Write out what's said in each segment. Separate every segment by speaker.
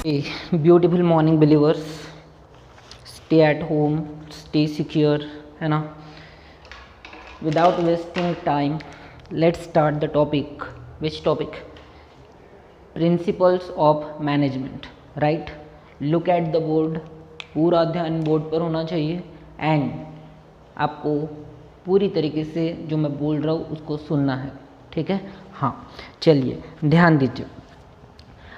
Speaker 1: Hey, beautiful morning believers, stay at home, stay secure, है ना. Without wasting time, let's start the topic. Which topic? Principles of management, right? Look at the board. पूरा ध्यान board पर होना चाहिए and आपको पूरी तरीके से जो मैं बोल रहा हूँ उसको सुनना है, ठीक है. हाँ, चलिए ध्यान दीजिए.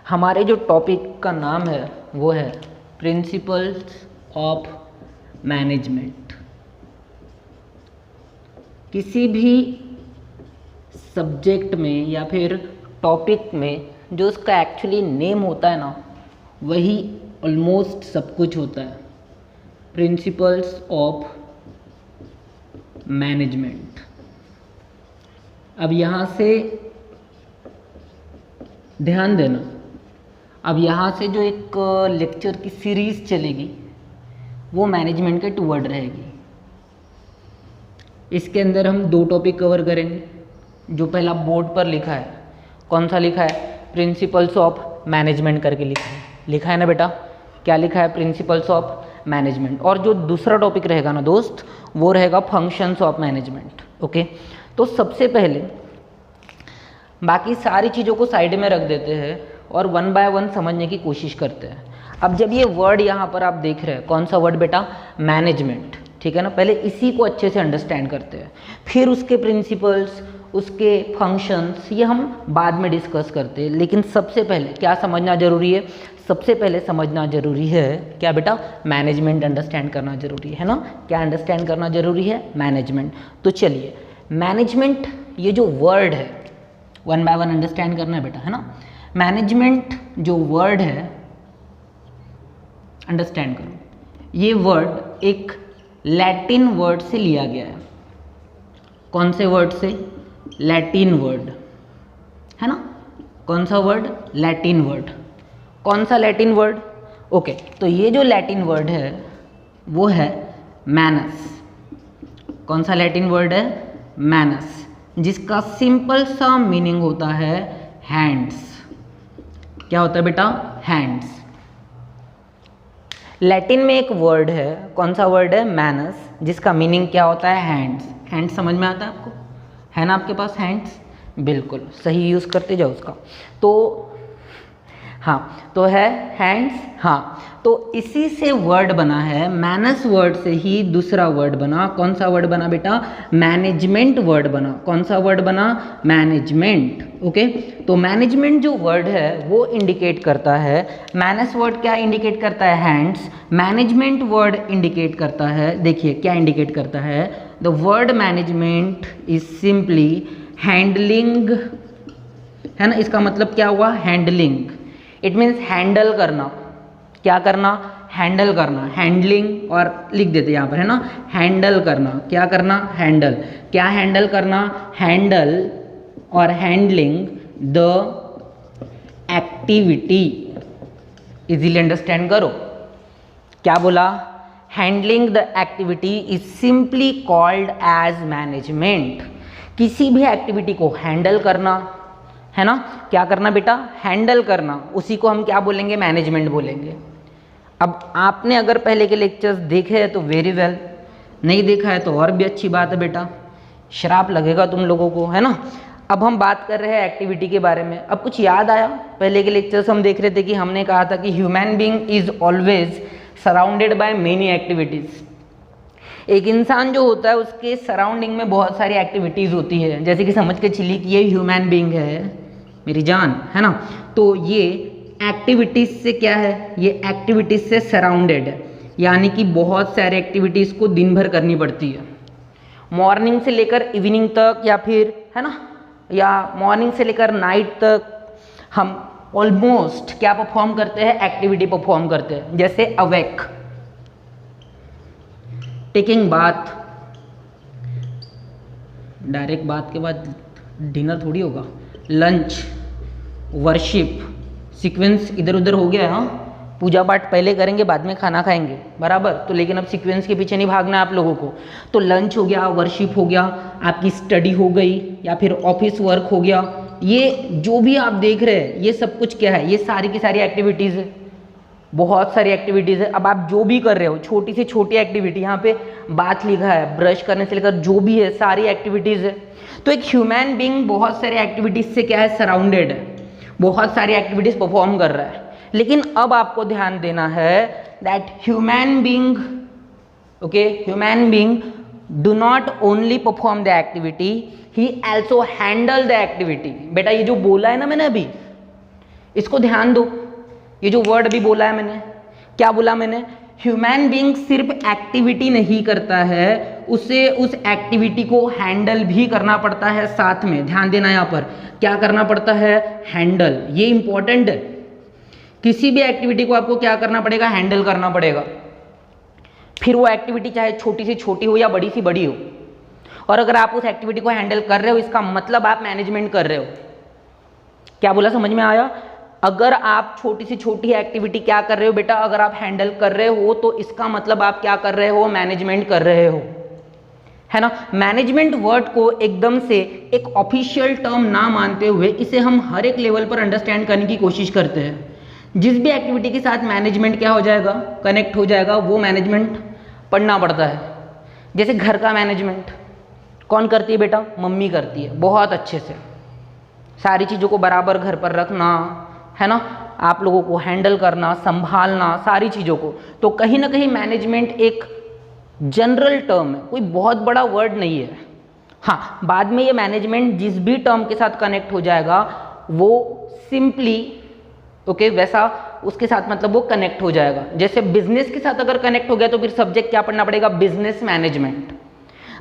Speaker 1: हमारे जो टॉपिक का नाम है वो है प्रिंसिपल्स ऑफ मैनेजमेंट. किसी भी सब्जेक्ट में या फिर टॉपिक में जो उसका एक्चुअली नेम होता है ना, वही ऑलमोस्ट सब कुछ होता है. Principles of management. अब यहाँ से ध्यान देना. अब यहाँ से जो एक लेक्चर की सीरीज़ चलेगी वो मैनेजमेंट के टूवर्ड रहेगी. इसके अंदर हम दो टॉपिक कवर करेंगे. जो पहला बोर्ड पर लिखा है, कौन सा लिखा है? प्रिंसिपल्स ऑफ मैनेजमेंट करके लिखा है ना बेटा. क्या लिखा है? Principles of management. और जो दूसरा टॉपिक रहेगा ना दोस्त, वो रहेगा फंक्शंस ऑफ मैनेजमेंट. ओके, तो सबसे पहले बाकी सारी चीज़ों को साइड में रख देते हैं और वन बाय वन समझने की कोशिश करते हैं. अब जब ये वर्ड यहाँ पर आप देख रहे हैं, कौन सा वर्ड बेटा? मैनेजमेंट. ठीक है ना. पहले इसी को अच्छे से अंडरस्टैंड करते हैं, फिर उसके प्रिंसिपल्स, उसके फंक्शंस, ये हम बाद में डिस्कस करते हैं. लेकिन सबसे पहले क्या समझना जरूरी है? सबसे पहले समझना जरूरी है क्या बेटा? मैनेजमेंट अंडरस्टैंड करना जरूरी है ना. क्या अंडरस्टैंड करना जरूरी है? मैनेजमेंट. तो चलिए, मैनेजमेंट ये जो वर्ड है वन बाय वन अंडरस्टैंड करना है बेटा, है ना. मैनेजमेंट जो वर्ड है, अंडरस्टैंड करो, ये वर्ड एक लैटिन वर्ड से लिया गया है. कौन से वर्ड से? लैटिन वर्ड, है ना. कौन सा वर्ड? Latin word. कौन सा लैटिन वर्ड? ओके, तो ये जो लैटिन वर्ड है वो है मैनस. कौन सा लैटिन वर्ड है? मैनस, जिसका सिंपल सा मीनिंग होता है हैंड्स. क्या होता है बेटा? हैंड्स. लैटिन में एक वर्ड है, कौन सा वर्ड है? मैनस, जिसका मीनिंग क्या होता है? हैंड्स. हैंड्स समझ में आता है आपको? है ना आपके पास हैंड्स? बिल्कुल सही यूज़ करते जाओ उसका. तो हाँ, तो है हैंड्स. हाँ, तो इसी से वर्ड बना है. मैनस वर्ड से ही दूसरा वर्ड बना. कौन सा वर्ड बना बेटा? मैनेजमेंट वर्ड बना. कौन सा वर्ड बना? मैनेजमेंट. ओके, तो मैनेजमेंट जो वर्ड है वो इंडिकेट करता है. मैनस वर्ड क्या इंडिकेट करता है? हैंड्स. मैनेजमेंट वर्ड इंडिकेट करता है, देखिए क्या इंडिकेट करता है. The word management is simply handling, है ना. इसका मतलब क्या हुआ? हैंडलिंग. इट मीन्स हैंडल करना. क्या करना? हैंडल करना. हैंडलिंग, और लिख देते यहाँ पर, है ना. हैंडल करना. क्या करना? हैंडल. क्या हैंडल करना? हैंडल और handling the activity. Easily understand करो. क्या बोला? Handling the activity is simply called as management. किसी भी एक्टिविटी को हैंडल करना, है ना. क्या करना बेटा? हैंडल करना. उसी को हम क्या बोलेंगे? मैनेजमेंट बोलेंगे. अब आपने अगर पहले के लेक्चर्स देखे हैं तो वेरी वेल, नहीं देखा है तो और भी अच्छी बात है बेटा, श्राप लगेगा तुम लोगों को, है ना. अब हम बात कर रहे हैं एक्टिविटी के बारे में. अब कुछ याद आया? पहले के लेक्चर्स हम देख रहे थे कि हमने कहा था कि human being is always surrounded by many activities. एक इंसान जो होता है उसके सराउंडिंग में बहुत सारी एक्टिविटीज़ होती है. जैसे कि समझ के चलिए कि ये ह्यूमन बीइंग है मेरी जान, है ना. तो ये एक्टिविटीज़ से क्या है? ये एक्टिविटीज़ से सराउंडेड है. यानी कि बहुत सारे एक्टिविटीज़ को दिन भर करनी पड़ती है. मॉर्निंग से लेकर इवनिंग तक, या फिर, है ना, या मॉर्निंग से लेकर नाइट तक हम ऑलमोस्ट क्या परफॉर्म करते हैं? एक्टिविटी परफॉर्म करते हैं. जैसे awake, taking bath. Direct bath के बाद डिनर थोड़ी होगा. लंच, वर्शिप, सीक्वेंस इधर उधर हो गया. हाँ, पूजा पाठ पहले करेंगे, बाद में खाना खाएंगे, बराबर. तो लेकिन अब सीक्वेंस के पीछे नहीं भागना है आप लोगों को. तो लंच हो गया, वर्शिप हो गया, आपकी स्टडी हो गई, या फिर ऑफिस वर्क हो गया. ये जो भी आप देख रहे हैं ये सब कुछ क्या है? ये सारी की सारी एक्टिविटीज़ है. बहुत सारी एक्टिविटीज़ है। अब आप जो भी कर रहे हो, छोटी से छोटी एक्टिविटी, यहाँ पे बात लिखा है, ब्रश करने से लेकर जो भी है सारी एक्टिविटीज़ है। तो एक ह्यूमन बीइंग बहुत सारी एक्टिविटीज़ से क्या है, सराउंडेड है, बहुत सारी एक्टिविटीज़ परफॉर्म कर रहा है। लेकिन अब आपको ध्यान देना है that human being, okay, human being do not only perform the activity, he also handle the activity. बेटा ये जो बोला है ना मैंने अभी, इसको ध्यान दो, ये जो वर्ड अभी बोला है मैंने, क्या बोला मैंने, ह्यूमन बीइंग सिर्फ एक्टिविटी नहीं करता है, उसे उस एक्टिविटी को हैंडल भी करना पड़ता है साथ में। ध्यान देना यहाँ पर, क्या करना पड़ता है, हैंडल। ये इंपॉर्टेंट है, किसी भी एक्टिविटी को आपको क्या करना पड़ेगा, हैंडल करना पड़ेगा। फिर वो एक्टिविटी चाहे छोटी से छोटी हो या बड़ी सी बड़ी हो। और अगर आप उस एक्टिविटी को हैंडल कर रहे हो, इसका मतलब आप मैनेजमेंट कर रहे हो। क्या बोला, समझ में आया? अगर आप छोटी से छोटी एक्टिविटी क्या कर रहे हो बेटा, अगर आप हैंडल कर रहे हो तो इसका मतलब आप क्या कर रहे हो, मैनेजमेंट कर रहे हो, है ना। मैनेजमेंट वर्ड को एकदम से एक ऑफिशियल टर्म ना मानते हुए इसे हम हर एक लेवल पर अंडरस्टैंड करने की कोशिश करते हैं। जिस भी एक्टिविटी के साथ मैनेजमेंट क्या हो जाएगा, कनेक्ट हो जाएगा, वो मैनेजमेंट पढ़ना पड़ता है। जैसे घर का मैनेजमेंट कौन करती है बेटा, मम्मी करती है, बहुत अच्छे से सारी चीज़ों को बराबर घर पर रखना, है ना, आप लोगों को हैंडल करना, संभालना सारी चीज़ों को। तो कहीं ना कहीं मैनेजमेंट एक जनरल टर्म है, कोई बहुत बड़ा वर्ड नहीं है। हाँ, बाद में ये मैनेजमेंट जिस भी टर्म के साथ कनेक्ट हो जाएगा वो सिंपली, ओके, वैसा उसके साथ मतलब वो कनेक्ट हो जाएगा। जैसे बिजनेस के साथ अगर कनेक्ट हो गया तो फिर सब्जेक्ट क्या पढ़ना पड़ेगा, बिजनेस मैनेजमेंट।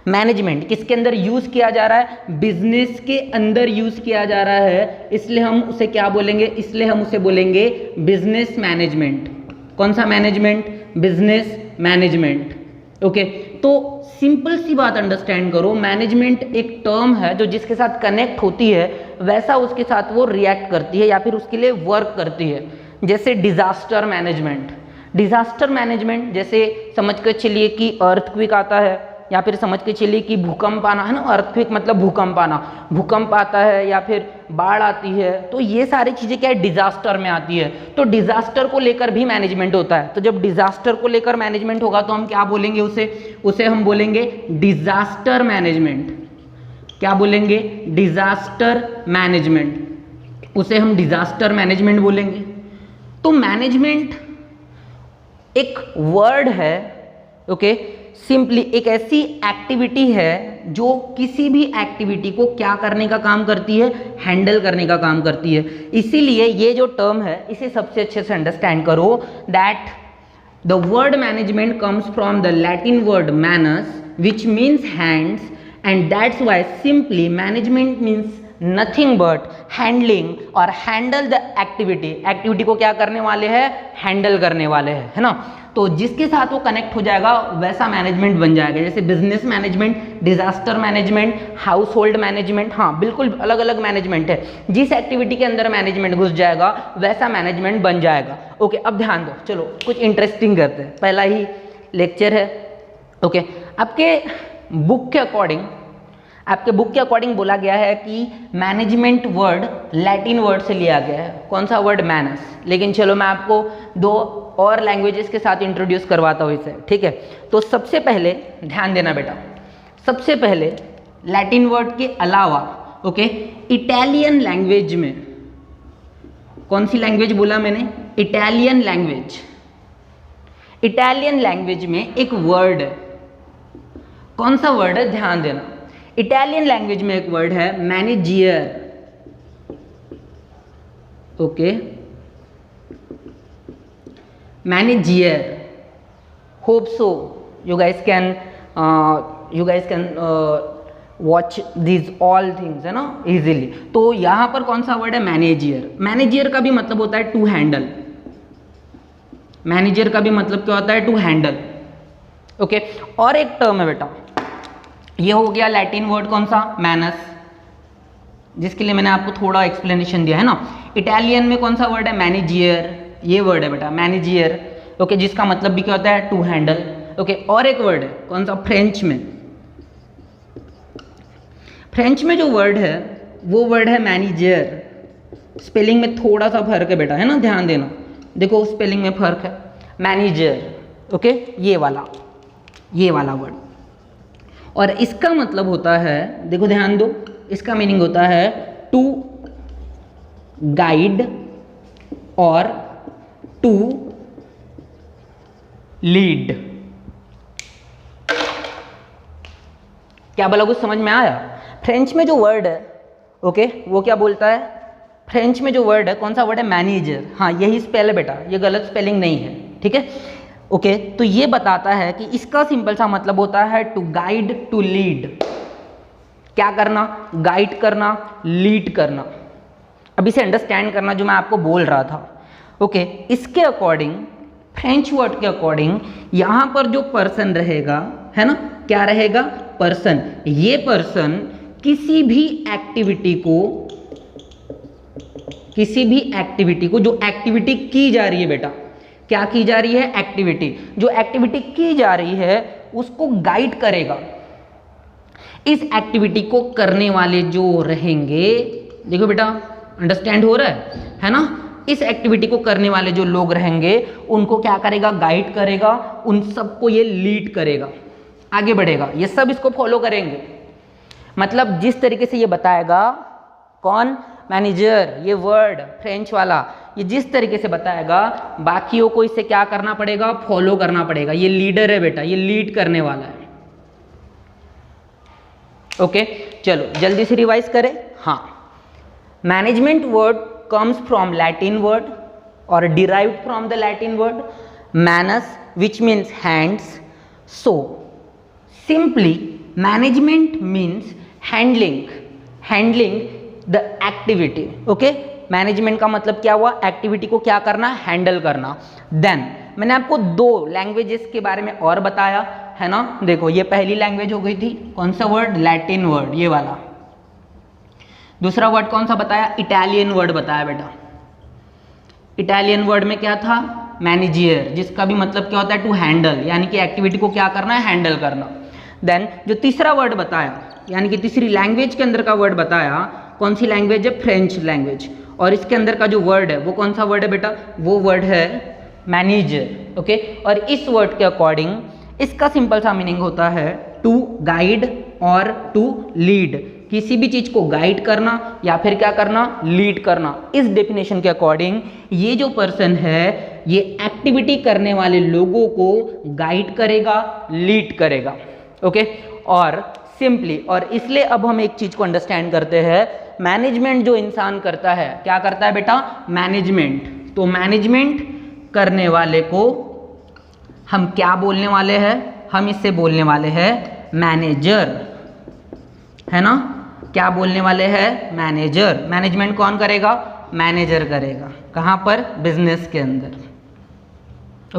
Speaker 1: मैनेजमेंट किसके अंदर यूज किया जा रहा है, बिजनेस के अंदर यूज किया जा रहा है, इसलिए हम उसे क्या बोलेंगे, इसलिए हम उसे बोलेंगे बिजनेस मैनेजमेंट। कौन सा मैनेजमेंट, बिजनेस मैनेजमेंट। ओके, तो सिंपल सी बात अंडरस्टैंड करो, मैनेजमेंट एक टर्म है जो जिसके साथ कनेक्ट होती है वैसा उसके साथ वो रिएक्ट करती है या फिर उसके लिए वर्क करती है। जैसे डिजास्टर मैनेजमेंट, डिजास्टर मैनेजमेंट जैसे समझ कर चलिए कि अर्थक्वेक आता है या फिर समझ के चलिए कि भूकंप आना, है ना, अर्थक्वेक मतलब भूकंप आना, भूकंप आता है या फिर बाढ़ आती है, तो ये सारी चीज़ें क्या है, डिजास्टर में आती है। तो डिजास्टर को लेकर भी मैनेजमेंट होता है। तो जब डिजास्टर को लेकर मैनेजमेंट होगा तो हम क्या बोलेंगे, उसे हम बोलेंगे डिजास्टर मैनेजमेंट। क्या बोलेंगे, डिजास्टर मैनेजमेंट, उसे हम डिजास्टर मैनेजमेंट बोलेंगे। तो मैनेजमेंट एक वर्ड है, ओके, सिंपली एक ऐसी एक्टिविटी है जो किसी भी एक्टिविटी को क्या करने का काम करती है, हैंडल करने का काम करती है। इसीलिए ये जो टर्म है इसे सबसे अच्छे से अंडरस्टैंड करो that the word management comes from the Latin word minus which means hands, and that's why simply management means nothing but handling और हैंडल द एक्टिविटी। एक्टिविटी को क्या करने वाले हैं, हैंडल करने वाले हैं, है ना। तो जिसके साथ वो कनेक्ट हो जाएगा वैसा मैनेजमेंट बन जाएगा। जैसे business management, disaster management, house hold management, हाँ बिल्कुल अलग अलग मैनेजमेंट है। जिस एक्टिविटी के अंदर मैनेजमेंट घुस जाएगा वैसा मैनेजमेंट बन जाएगा। ओके, अब ध्यान दो, चलो कुछ इंटरेस्टिंग करते हैं, पहला ही लेक्चर है। ओके, आपके बुक के अकॉर्डिंग बोला गया है कि मैनेजमेंट वर्ड लैटिन वर्ड से लिया गया है। कौन सा वर्ड, मैनस। लेकिन चलो मैं आपको दो और लैंग्वेजेस के साथ इंट्रोड्यूस करवाता हूँ इसे, ठीक है। तो सबसे पहले ध्यान देना बेटा, सबसे पहले लैटिन वर्ड के अलावा, ओके, इटालियन लैंग्वेज में, कौन सी लैंग्वेज बोला मैंने, इटालियन लैंग्वेज। इटालियन लैंग्वेज में एक वर्ड है, कौन सा वर्ड है, ध्यान देना। इटालियन लैंग्वेज में एक वर्ड है मैनेजियर, ओके, मैनेजियर। Hope so you guys can watch this all things, है ना, इजीली। तो यहां पर कौन सा वर्ड है, मैनेजियर। मैनेजियर का भी मतलब होता है टू हैंडल। मैनेजर का भी मतलब क्या होता है, टू हैंडल। ओके, और एक टर्म है बेटा, ये हो गया लैटिन वर्ड कौन सा, मैनस, जिसके लिए मैंने आपको थोड़ा एक्सप्लेनेशन दिया है ना। इटालियन में कौन सा वर्ड है, मैनेजियर, ये वर्ड है बेटा मैनेजियर, ओके, जिसका मतलब भी क्या होता है, टू हैंडल। ओके, और एक वर्ड है कौन सा, फ्रेंच में। फ्रेंच में जो वर्ड है वो वर्ड है मैनेजर। स्पेलिंग में थोड़ा सा फर्क है बेटा, है ना, ध्यान देना, देखो स्पेलिंग में फर्क है, मैनेजर, ओके, ये वाला वर्ड। और इसका मतलब होता है, देखो ध्यान दो, इसका मीनिंग होता है टू गाइड और टू लीड। क्या बोला, कुछ समझ में आया? फ्रेंच में जो वर्ड है, ओके, वो क्या बोलता है? फ्रेंच में जो वर्ड है, कौन सा वर्ड है? मैनेजर। हाँ, यही स्पेल है बेटा, ये गलत स्पेलिंग नहीं है, ठीक है, ओके। तो ये बताता है कि इसका सिंपल सा मतलब होता है टू गाइड, टू लीड। क्या करना? गाइड करना, लीड करना। अब इसे अंडरस्टैंड करना जो मैं आपको बोल रहा था, ओके। इसके अकॉर्डिंग, फ्रेंच वर्ड के अकॉर्डिंग, यहां पर जो पर्सन रहेगा, है ना, क्या रहेगा? पर्सन। ये पर्सन किसी भी एक्टिविटी को जो एक्टिविटी की जा रही है बेटा, क्या की जा रही है? एक्टिविटी। जो एक्टिविटी की जा रही है उसको गाइड करेगा। इस एक्टिविटी को करने वाले जो रहेंगे, देखो बेटा, अंडरस्टैंड हो रहा है ना? इस एक्टिविटी को करने वाले जो लोग रहेंगे उनको क्या करेगा? गाइड करेगा, उन सबको ये लीड करेगा, आगे बढ़ेगा, ये सब इसको फॉलो करेंगे। मतलब जिस तरीके से ये बताएगा, कौन? मैनेजर, ये वर्ड फ्रेंच वाला, ये जिस तरीके से बताएगा बाकियों को इसे क्या करना पड़ेगा? फॉलो करना पड़ेगा। ये लीडर है बेटा, ये लीड करने वाला है, ओके। चलो जल्दी से रिवाइज करें। हाँ, management word comes from Latin word or derived from the Latin word manus, which means hands. So simply management means handling the activity, okay. Management का मतलब क्या हुआ? एक्टिविटी को क्या करना? हैंडल करना। देन मैंने आपको दो लैंग्वेजेस के बारे में और बताया, है ना। देखो, ये पहली लैंग्वेज हो गई थी, कौन सा वर्ड? लैटिन वर्ड, ये वाला। दूसरा वर्ड कौन सा बताया? इटालियन वर्ड बताया बेटा। इटालियन वर्ड में क्या था? मैनेजियर, जिसका भी मतलब क्या होता है? टू हैंडल, यानी कि एक्टिविटी को क्या करना है? हैंडल करना। देन जो तीसरा वर्ड बताया, यानी कि तीसरी लैंग्वेज के अंदर का वर्ड बताया, कौन सी लैंग्वेज है? French language. और इसके अंदर का जो वर्ड है वो कौन सा वर्ड है बेटा? वो वर्ड है मैनेजर, ओके। और इस वर्ड के अकॉर्डिंग इसका सिंपल सा मीनिंग होता है टू गाइड और टू लीड। किसी भी चीज को गाइड करना या फिर क्या करना? लीड करना। इस डेफिनेशन के अकॉर्डिंग ये जो पर्सन है ये एक्टिविटी करने वाले लोगों को गाइड करेगा, लीड करेगा, ओके। और सिंपली, और इसलिए अब हम एक चीज को अंडरस्टैंड करते हैं, मैनेजमेंट जो इंसान करता है, क्या करता है बेटा? मैनेजमेंट। तो मैनेजमेंट करने वाले को हम क्या बोलने वाले हैं? हम इससे बोलने वाले हैं मैनेजर, है ना। क्या बोलने वाले हैं? मैनेजर। मैनेजमेंट कौन करेगा? मैनेजर करेगा। कहाँ पर? बिजनेस के अंदर,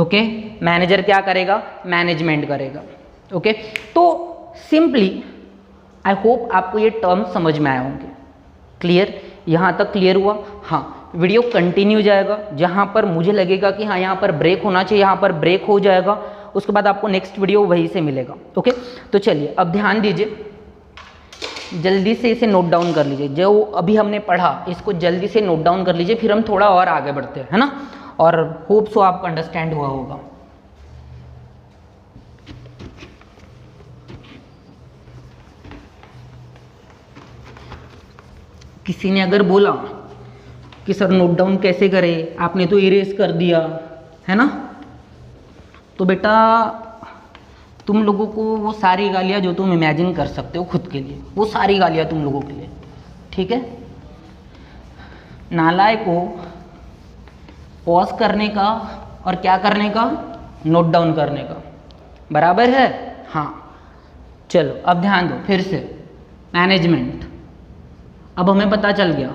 Speaker 1: ओके। मैनेजर क्या करेगा? मैनेजमेंट करेगा, ओके। तो सिंपली आई होप आपको ये टर्म समझ में आए होंगे। क्लियर? यहाँ तक क्लियर हुआ? हाँ, वीडियो कंटिन्यू जाएगा, जहाँ पर मुझे लगेगा कि हाँ यहाँ पर ब्रेक होना चाहिए, यहाँ पर ब्रेक हो जाएगा। उसके बाद आपको नेक्स्ट वीडियो वहीं से मिलेगा, ओके। तो चलिए अब ध्यान दीजिए, जल्दी से इसे नोट डाउन कर लीजिए। जो अभी हमने पढ़ा इसको जल्दी से नोट डाउन कर लीजिए, फिर हम थोड़ा और आगे बढ़ते हैं, है ना। और होप सो आपको अंडरस्टैंड हुआ होगा। किसी ने अगर बोला कि सर नोट डाउन कैसे करें, आपने तो इरेज कर दिया, है ना, तो बेटा तुम लोगों को वो सारी गालियाँ जो तुम इमेजिन कर सकते हो खुद के लिए, वो सारी गालियाँ तुम लोगों के लिए, ठीक है। नालायक को पॉज करने का और क्या करने का? नोट डाउन करने का, बराबर है? हाँ, चलो अब ध्यान दो फिर से। मैनेजमेंट, अब हमें पता चल गया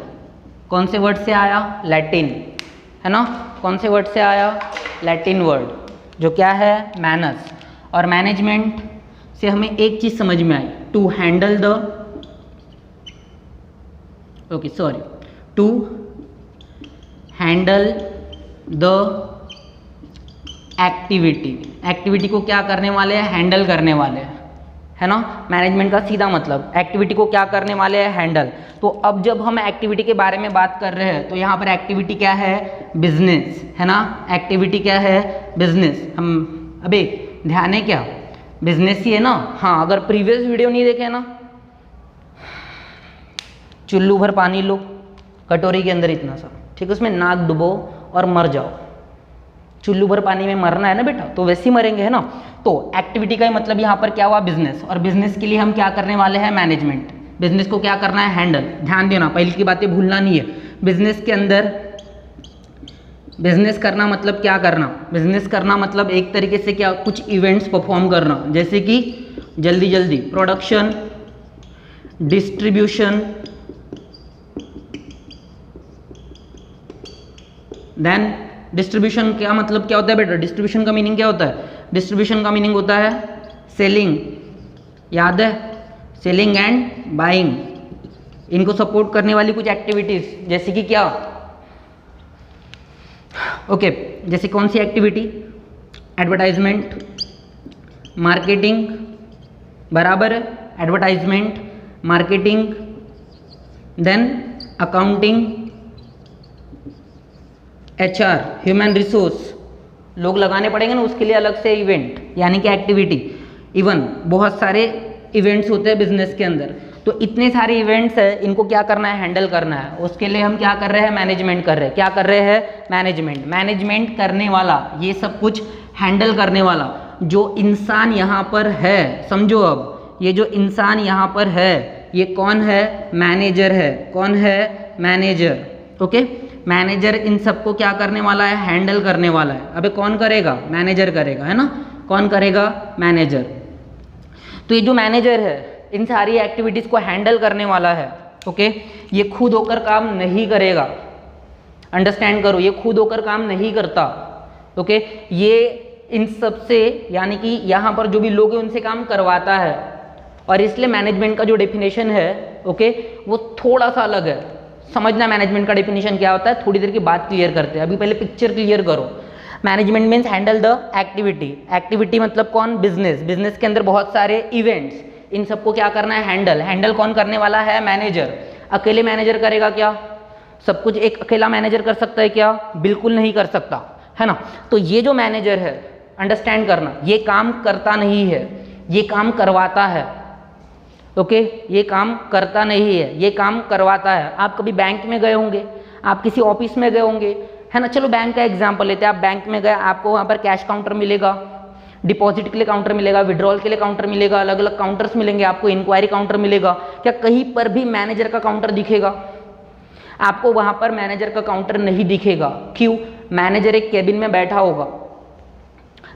Speaker 1: कौन से वर्ड से आया? लैटिन, है ना। कौन से वर्ड से आया? लैटिन वर्ड, जो क्या है? मैनस। और मैनेजमेंट से हमें एक चीज समझ में आई, to handle the, okay sorry, to handle the activity. Activity को क्या करने वाले हैं? हैंडल करने वाले हैं, है ना। मैनेजमेंट का सीधा मतलब एक्टिविटी को क्या करने वाले हैं, हैंडल। तो अब जब हम एक्टिविटी के बारे में बात कर रहे हैं तो यहाँ पर एक्टिविटी क्या है, बिजनेस, है ना। एक्टिविटी क्या है, बिजनेस। हम अबे ध्यान है क्या, बिजनेस ही है ना। हाँ, अगर प्रीवियस वीडियो नहीं देखे ना, चुल्लू भर पानी लो कटोरी के अंदर इतना सा, ठीक है, उसमें नाक डुबो और मर जाओ। चुल्लू भर पानी में मरना है ना बेटा, तो वैसे ही मरेंगे, है ना। तो एक्टिविटी का मतलब यहाँ पर क्या हुआ, बिजनेस। और बिजनेस के लिए हम क्या करने वाले हैं, मैनेजमेंट। बिजनेस को क्या करना है, हैंडल। ध्यान देना, पहले की बातें भूलना नहीं है। बिजनेस के अंदर बिजनेस करना मतलब क्या करना, बिजनेस करना मतलब एक तरीके से क्या, कुछ इवेंट्स परफॉर्म करना, जैसे कि जल्दी जल्दी प्रोडक्शन, डिस्ट्रीब्यूशन, देन डिस्ट्रीब्यूशन क्या मतलब क्या होता है बेटा, डिस्ट्रीब्यूशन का मीनिंग क्या होता है, डिस्ट्रीब्यूशन का मीनिंग होता है सेलिंग, याद है, सेलिंग एंड बाइंग। इनको सपोर्ट करने वाली कुछ एक्टिविटीज, जैसे कि क्या, ओके, जैसे कौन सी एक्टिविटी, एडवर्टाइजमेंट, मार्केटिंग, बराबर है, advertisement, marketing, then accounting, HR, human resource, लोग लगाने पड़ेंगे ना, उसके लिए अलग से इवेंट यानी कि एक्टिविटी। इवन बहुत सारे इवेंट्स होते हैं बिजनेस के अंदर, तो इतने सारे इवेंट्स है, इनको क्या करना है, हैंडल करना है। उसके लिए हम क्या कर रहे हैं, मैनेजमेंट कर रहे हैं। क्या कर रहे हैं, मैनेजमेंट। मैनेजमेंट करने वाला, ये सब कुछ हैंडल करने वाला जो इंसान यहाँ पर है, समझो अब, ये जो इंसान यहाँ पर है ये कौन है, मैनेजर है। कौन है, मैनेजर। ओके, मैनेजर इन सबको क्या करने वाला है, हैंडल करने वाला है। अबे कौन करेगा, मैनेजर करेगा, है ना। कौन करेगा, मैनेजर। तो ये जो मैनेजर है इन सारी एक्टिविटीज को हैंडल करने वाला है। ओके, ये खुद होकर काम नहीं करेगा, अंडरस्टैंड करो, ये खुद होकर काम नहीं करता। ओके, ये इन सब से यानी कि यहाँ पर जो भी लोग हैं उनसे काम करवाता है। और इसलिए मैनेजमेंट का जो डेफिनेशन है, ओके, वो थोड़ा सा अलग है। समझना मैनेजमेंट का डेफिनेशन क्या होता है, थोड़ी देर की बात क्लियर करते हैं। अभी पहले पिक्चर क्लियर करो। Management means handle the activity. Activity मतलब कौन, बिजनेस। बिजनेस के अंदर बहुत सारे इवेंट्स, इन सबको क्या करना है, हैंडल। हैंडल कौन करने वाला है, मैनेजर। अकेले मैनेजर करेगा क्या, सब कुछ एक अकेला मैनेजर कर सकता है क्या, बिल्कुल नहीं कर सकता, है ना। तो ये जो मैनेजर है, अंडरस्टैंड करना, ये काम करता नहीं है, ये काम करवाता है। ओके, ये काम करता नहीं है, ये काम करवाता है। आप कभी बैंक में गए होंगे, आप किसी ऑफिस में गए होंगे, है ना। चलो बैंक का एग्जांपल लेते हैं। आप बैंक में गए, आपको वहाँ पर कैश काउंटर मिलेगा, डिपॉजिट के लिए काउंटर मिलेगा, विड्रॉल के लिए काउंटर मिलेगा, अलग अलग काउंटर्स मिलेंगे आपको, इंक्वायरी काउंटर मिलेगा। क्या कहीं पर भी मैनेजर का काउंटर दिखेगा, आपको वहाँ पर मैनेजर का काउंटर नहीं दिखेगा। क्यों, मैनेजर एक केबिन में बैठा होगा।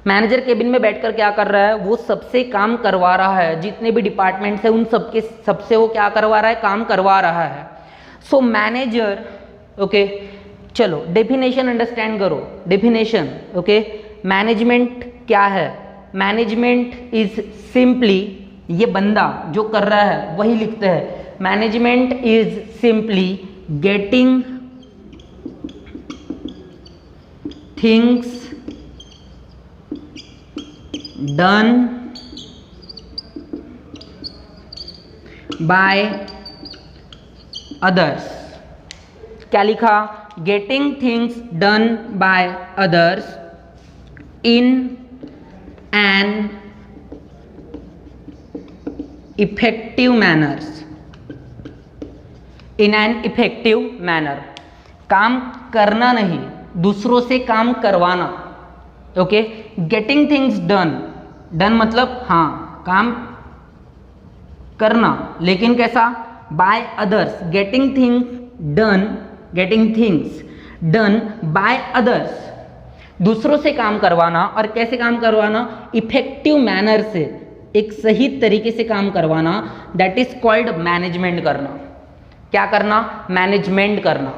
Speaker 1: मैनेजर केबिन में बैठकर क्या कर रहा है, वो सबसे काम करवा रहा है, जितने भी डिपार्टमेंट्स है उन सबके सबसे वो क्या करवा रहा है, काम करवा रहा है। सो मैनेजर, ओके, चलो डेफिनेशन अंडरस्टैंड करो। डेफिनेशन, ओके, मैनेजमेंट क्या है, मैनेजमेंट इज सिंपली, ये बंदा जो कर रहा है वही लिखते हैं, management is simply getting things done by others. क्या लिखा, getting things done by others in an effective manners. In an effective manner, काम करना नहीं, दूसरों से काम करवाना। Okay, getting things done, done मतलब हाँ काम करना, लेकिन कैसा, by others. Getting things done, getting things done by others, दूसरों से काम करवाना। और कैसे काम करवाना, इफेक्टिव मैनर से, एक सही तरीके से काम करवाना, दैट इज कॉल्ड मैनेजमेंट करना। क्या करना, मैनेजमेंट करना।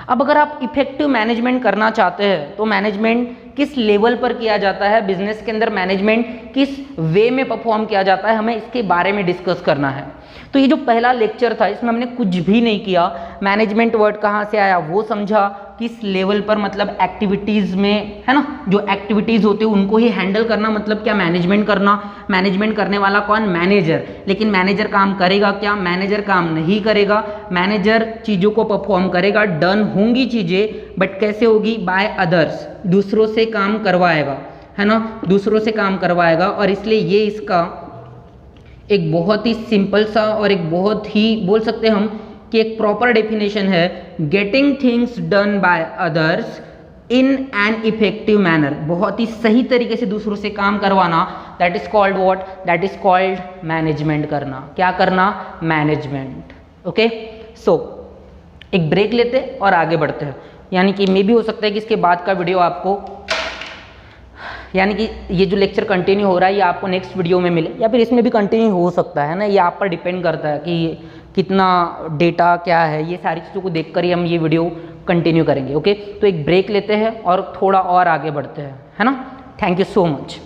Speaker 1: अब अगर आप इफेक्टिव मैनेजमेंट करना चाहते हैं तो मैनेजमेंट किस लेवल पर किया जाता है, बिजनेस के अंदर मैनेजमेंट किस वे में परफॉर्म किया जाता है, हमें इसके बारे में डिस्कस करना है। तो ये जो पहला लेक्चर था इसमें हमने कुछ भी नहीं किया, मैनेजमेंट वर्ड कहाँ से आया वो समझा, किस लेवल पर, मतलब एक्टिविटीज़ में, है ना, जो एक्टिविटीज़ होती है उनको ही हैंडल करना, मतलब क्या, मैनेजमेंट करना। मैनेजमेंट करने वाला कौन, मैनेजर। लेकिन मैनेजर काम करेगा क्या, मैनेजर काम नहीं करेगा। मैनेजर चीज़ों को परफॉर्म करेगा, डन होंगी चीज़ें, बट कैसे होगी, बाय अदर्स, दूसरों से काम करवाएगा, है ना, दूसरों से काम करवाएगा। और इसलिए ये इसका एक बहुत ही सिंपल सा और एक बहुत ही बोल सकते हैं हम कि एक प्रॉपर डेफिनेशन है, getting things done by others in an effective manner, बहुत ही सही तरीके से दूसरों से काम करवाना, that is called what, that is called management करना। क्या करना, मैनेजमेंट। ओके, सो एक ब्रेक लेते और आगे बढ़ते हैं। यानी कि मे भी हो सकता है कि इसके बाद का वीडियो आपको, यानी कि ये जो लेक्चर कंटिन्यू हो रहा है ये आपको नेक्स्ट वीडियो में मिले, या फिर इसमें भी कंटिन्यू हो सकता है ना, ये आप पर डिपेंड करता है कि कितना डेटा क्या है। ये सारी चीज़ों को देखकर ही हम ये वीडियो कंटिन्यू करेंगे। ओके, तो एक ब्रेक लेते हैं और थोड़ा और आगे बढ़ते हैं, है ना। Thank you so much.